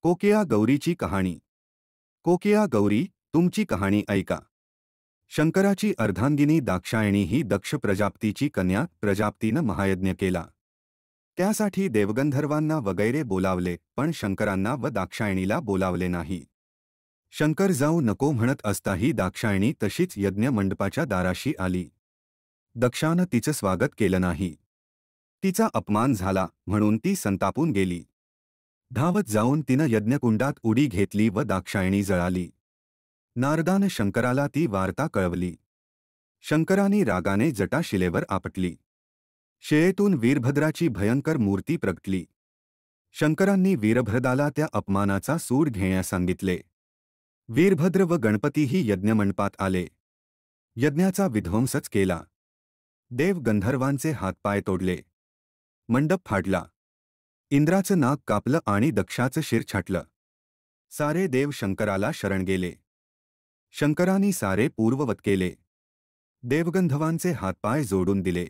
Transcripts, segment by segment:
कोकिळा गौरीची कहाणी. कोकिळा गौरी, तुमची कहाणी ऐका. शंकराची अर्धांगिनी दाक्षायणी ही दक्ष प्रजापतीची कन्या. प्रजापतीनं महायज्ञ केला. त्यासाठी देवगंधर्वांना वगैरे बोलावले, पण शंकरांना व दाक्षायणीला बोलावले नाही. शंकर जाऊ नको म्हणत असताही दाक्षायणी तशीच यज्ञमंडपाच्या दाराशी आली. दक्षानं तिचं स्वागत केलं नाही. तिचा अपमान झाला म्हणून ती संतापून गेली. धावत जाऊन तिनं यज्ञकुंडात उडी घेतली व दाक्षायणी जळाली. नारदानं शंकराला ती वार्ता कळवली. शंकराने रागाने जटाशिलेवर आपटली. शिळेतून वीरभद्राची भयंकर मूर्ती प्रगटली. शंकरांनी वीरभद्राला त्या अपमानाचा सूड घेण्यास सांगितले. वीरभद्र व गणपतीही यज्ञमंडपात आले. यज्ञाचा विध्वंसच केला. देव गंधर्वांचे हातपाय तोडले. मंडप फाडला. इंद्राचं नाक कापलं आणि दक्षाचं शिर छाटलं. सारे देव शंकराला शरण गेले. शंकरांनी सारे पूर्ववत केले. देवगंधर्वांचे हातपाय जोडून दिले.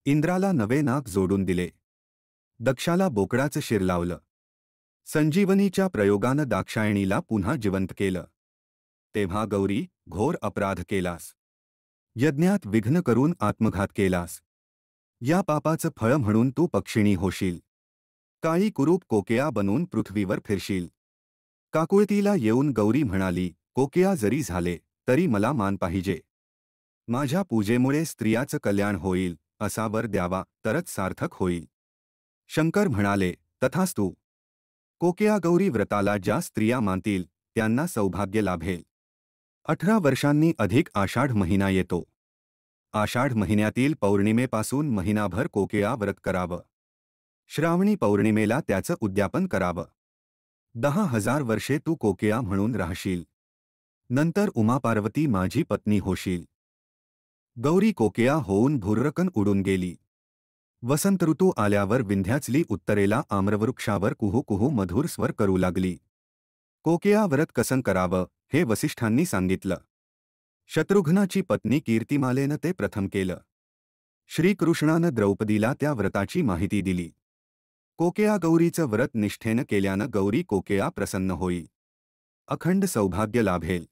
इंद्राला नवे नाक जोडून दिले. दक्षाला बोकडाचं शिर लावलं. संजीवनीच्या प्रयोगानं दाक्षायणीला पुन्हा जिवंत केलं. तेव्हा गौरी, घोर अपराध केलास. यज्ञात विघ्न करून आत्मघात केलास. या पापाचं फळ म्हणून तू पक्षिणी होशील. काळी कुरूप कोकिळा बनून पृथ्वीवर फिरशील. काकुळतीला येऊन गौरी म्हणाली, कोकिळा जरी झाले तरी मला मान पाहिजे. माझ्या पूजेमुळे स्त्रियाचं कल्याण होईल, असा वर द्यावा तरच सार्थक होईल. शंकर म्हणाले, तथास्तु. कोकिळा गौरी व्रताला ज्या स्त्रिया मानतील त्यांना सौभाग्य लाभेल. 18 वर्षांनी अधिक आषाढ महिना येतो. आषाढ महिन्यातील पौर्णिमेपासून महिनाभर कोकिळा व्रत करावं. श्रावणी पौर्णिमेला त्याचं उद्यापन करावं. 10,000 वर्षे तू कोकिळा म्हणून राहशील. नंतर उमापार्वती माझी पत्नी होशील. गौरी कोकिळा होऊन भुर्रकन उडून गेली. वसंत ऋतू आल्यावर विंध्याचली उत्तरेला आम्रवृक्षावर कुहू कुहू मधुर स्वर करू लागली. कोकिळा व्रत कसं करावं हे वसिष्ठांनी सांगितलं. शत्रुघ्नाची पत्नी कीर्तिमालेनं ते प्रथम केलं. श्रीकृष्णानं द्रौपदीला त्या व्रताची माहिती दिली. कोकिळा गौरीचं व्रत निष्ठेनं केल्यानं गौरी कोकिळा प्रसन्न होईल. अखंड सौभाग्य लाभेल.